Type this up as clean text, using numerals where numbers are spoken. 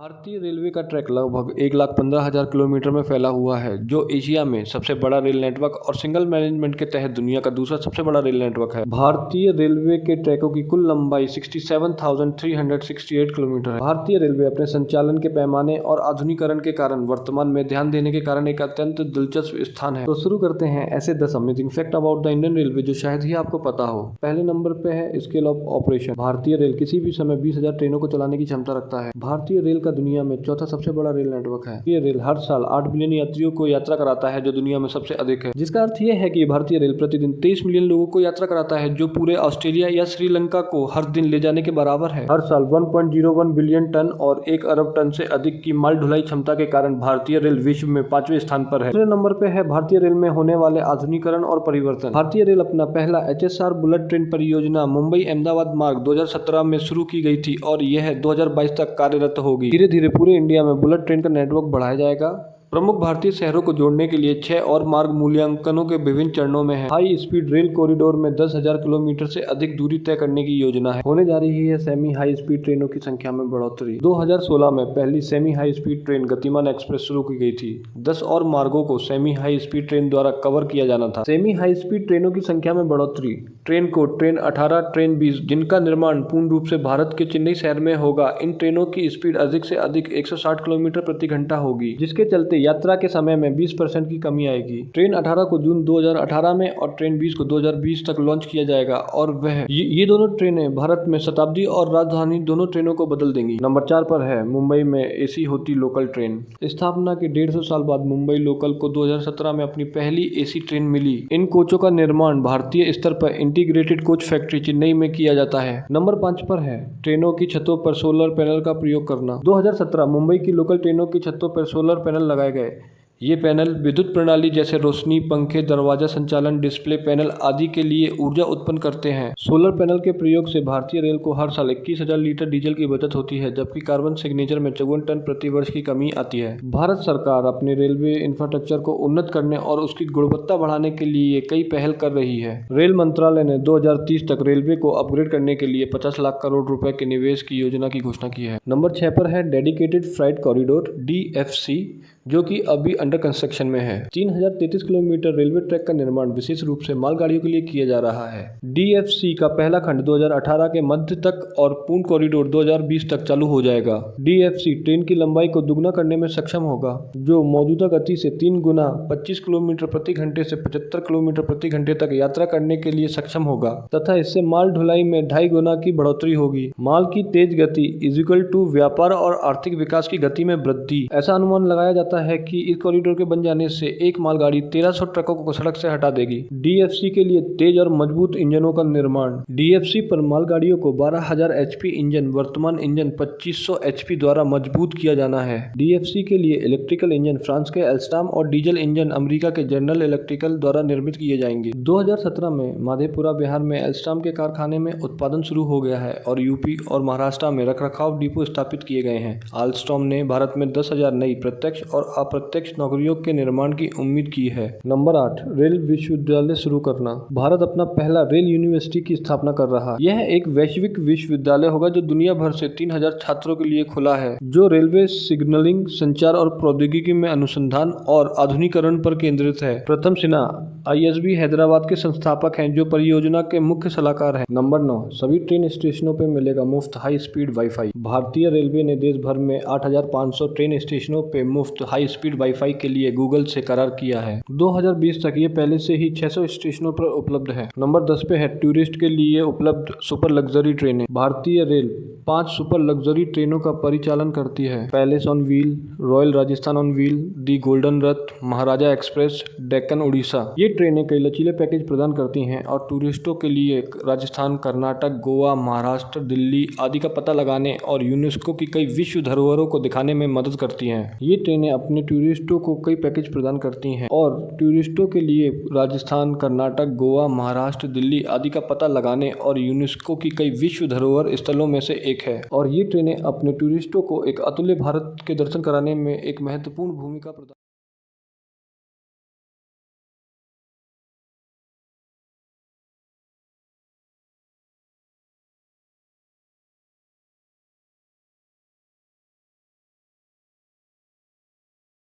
भारतीय रेलवे का ट्रैक लगभग 1,15,000 किलोमीटर में फैला हुआ है, जो एशिया में सबसे बड़ा रेल नेटवर्क और सिंगल मैनेजमेंट के तहत दुनिया का दूसरा सबसे बड़ा रेल नेटवर्क है। भारतीय रेलवे के ट्रैकों की कुल लंबाई 67,368 किलोमीटर है। भारतीय रेलवे अपने संचालन के पैमाने और आधुनिकीकरण के कारण वर्तमान में ध्यान देने के कारण एक अत्यंत दिलचस्प स्थान है। तो शुरू करते हैं ऐसे 10 amazing fact about the Indian railway जो शायद ही आपको पता हो। पहले नंबर पे है स्केल ऑफ ऑपरेशन। भारतीय रेल किसी भी समय 20,000 ट्रेनों को चलाने की क्षमता रखता है। भारतीय रेल का दुनिया में चौथा सबसे बड़ा रेल नेटवर्क है। ये रेल हर साल 8 बिलियन यात्रियों को यात्रा कराता है, जो दुनिया में सबसे अधिक है, जिसका अर्थ यह है कि भारतीय रेल प्रतिदिन 23 मिलियन लोगों को यात्रा कराता है, जो पूरे ऑस्ट्रेलिया या श्रीलंका को हर दिन ले जाने के बराबर है। हर साल 1.01 बिलियन टन और 1 अरब टन से अधिक की माल ढुलाई क्षमता के कारण भारतीय रेल विश्व में 5वें स्थान पर है। दूसरे नंबर पे है भारतीय रेल में होने वाले आधुनिकीकरण और परिवर्तन। भारतीय रेल अपना पहला HSR बुलेट ट्रेन परियोजना मुंबई अहमदाबाद मार्ग 2017 में शुरू की गई थी और यह 2022 तक कार्यरत होगी। धीरे धीरे पूरे इंडिया में बुलेट ट्रेन का नेटवर्क बढ़ाया जाएगा। प्रमुख भारतीय शहरों को जोड़ने के लिए 6 और मार्ग मूल्यांकनों के विभिन्न चरणों में है। हाई स्पीड रेल कॉरिडोर में 10,000 किलोमीटर से अधिक दूरी तय करने की योजना है। होने जा रही है सेमी हाई स्पीड ट्रेनों की संख्या में बढ़ोतरी। 2016 में पहली सेमी हाई स्पीड ट्रेन गतिमान एक्सप्रेस शुरू की गई थी। 10 और मार्गों को सेमी हाई स्पीड ट्रेन द्वारा कवर किया जाना था। सेमी हाई स्पीड ट्रेनों की संख्या में बढ़ोतरी। ट्रेन को ट्रेन 18, ट्रेन 20, जिनका निर्माण पूर्ण रूप से भारत के चेन्नई शहर में होगा। इन ट्रेनों की स्पीड अधिक से अधिक 160 किलोमीटर प्रति घंटा होगी, जिसके चलते यात्रा के समय में 20% की कमी आएगी। ट्रेन 18 को जून 2018 में और ट्रेन 20 को 2020 तक लॉन्च किया जाएगा और ये दोनों ट्रेनें भारत में शताब्दी और राजधानी दोनों ट्रेनों को बदल देंगी। नंबर 4 पर है मुंबई में एसी होती लोकल ट्रेन। स्थापना के 150 साल बाद मुंबई लोकल को 2017 में अपनी पहली एसी ट्रेन मिली। इन कोचों का निर्माण भारतीय स्तर पर इंटीग्रेटेड कोच फैक्ट्री चेन्नई में किया जाता है। नंबर 5 पर है ट्रेनों की छतों पर सोलर पैनल का प्रयोग करना। 2017 मुंबई की लोकल ट्रेनों की छतों पर सोलर पैनल लगाए गए। ये पैनल विद्युत प्रणाली जैसे रोशनी, पंखे, दरवाजा संचालन, डिस्प्ले पैनल आदि के लिए ऊर्जा उत्पन्न करते हैं। सोलर पैनल के प्रयोग से भारतीय रेल को हर साल 21,000 लीटर डीजल की बचत होती है, जबकि कार्बन सिग्नेचर में 54 टन प्रति वर्ष की कमी आती है। भारत सरकार अपने रेलवे इंफ्रास्ट्रक्चर को उन्नत करने और उसकी गुणवत्ता बढ़ाने के लिए कई पहल कर रही है। रेल मंत्रालय ने 2030 तक रेलवे को अपग्रेड करने के लिए 50 लाख करोड़ रुपए के निवेश की योजना की घोषणा की है। नंबर 6 पर है डेडिकेटेड फ्राइट कॉरिडोर DFC, जो कि अभी अंडर कंस्ट्रक्शन में है। 3033 किलोमीटर रेलवे ट्रैक का निर्माण विशेष रूप से मालगाड़ियों के लिए किया जा रहा है। DFC का पहला खंड 2018 के मध्य तक और पूर्ण कॉरिडोर 2020 तक चालू हो जाएगा। DFC ट्रेन की लंबाई को दुगना करने में सक्षम होगा, जो मौजूदा गति से 3 गुना 25 किलोमीटर प्रति घंटे से 75 किलोमीटर प्रति घंटे तक यात्रा करने के लिए सक्षम होगा तथा इससे माल ढुलाई में 2.5 गुना की बढ़ोतरी होगी। माल की तेज गति इक्वल टू व्यापार और आर्थिक विकास की गति में वृद्धि। ऐसा अनुमान लगाया जाता है कि इस कॉरिडोर के बन जाने से एक मालगाड़ी 1300 ट्रकों को सड़क से हटा देगी। DFC के लिए तेज और मजबूत इंजनों का निर्माण। DFC पर मालगाड़ियों को 12,000 HP इंजन, वर्तमान इंजन 2500 HP द्वारा मजबूत किया जाना है। DFC के लिए इलेक्ट्रिकल इंजन फ्रांस के एल्स्टॉम और डीजल इंजन अमेरिका के जनरल इलेक्ट्रिकल द्वारा निर्मित किए जाएंगे। 2017 में मधेपुरा बिहार में एल्स्टॉम के कारखाने में उत्पादन शुरू हो गया है और यूपी और महाराष्ट्र में रखरखाव डिपो स्थापित किए गए हैं। एल्स्टॉम ने भारत में 10,000 नई प्रत्यक्ष और अप्रत्यक्ष नौकरियों के निर्माण की उम्मीद की है। नंबर 8 रेल विश्वविद्यालय शुरू करना। भारत अपना पहला रेल यूनिवर्सिटी की स्थापना कर रहा है। यह एक वैश्विक विश्वविद्यालय होगा जो दुनिया भर से 3,000 छात्रों के लिए खुला है, जो रेलवे सिग्नलिंग, संचार और प्रौद्योगिकी में अनुसंधान और आधुनिकीकरण पर केंद्रित है। प्रथम सिन्हा ISB हैदराबाद के संस्थापक हैं, जो परियोजना के मुख्य सलाहकार हैं। नंबर 9 सभी ट्रेन स्टेशनों पर मिलेगा मुफ्त हाई स्पीड वाईफाई। भारतीय रेलवे ने देश भर में 8,500 ट्रेन स्टेशनों पे मुफ्त हाई स्पीड वाईफाई के लिए गूगल से करार किया है। 2020 तक ये पहले से ही 600 स्टेशनों पर उपलब्ध है। नंबर 10 पे है टूरिस्ट के लिए उपलब्ध सुपर लग्जरी ट्रेनें। भारतीय रेल 5 सुपर लग्जरी ट्रेनों का परिचालन करती है। Palace on wheel, royal Rajasthan on wheel, the golden Rath, Maharaja express, Deccan Orissa. ये ट्रेनें कई लचीले पैकेज प्रदान करती हैं और टूरिस्टों के लिए राजस्थान, कर्नाटक, गोवा, महाराष्ट्र, दिल्ली आदि का पता लगाने और यूनेस्को की कई विश्व धरोहरों को दिखाने में मदद करती हैं। ये ट्रेनें अपने टूरिस्टों को कई पैकेज प्रदान करती हैं और टूरिस्टों के लिए राजस्थान, कर्नाटक, गोवा, महाराष्ट्र, दिल्ली आदि का पता लगाने और यूनेस्को की कई विश्व धरोहर स्थलों में से एक है। और ये ट्रेनें अपने टूरिस्टों को एक अतुल्य भारत के दर्शन कराने में एक महत्वपूर्ण भूमिका प्रदान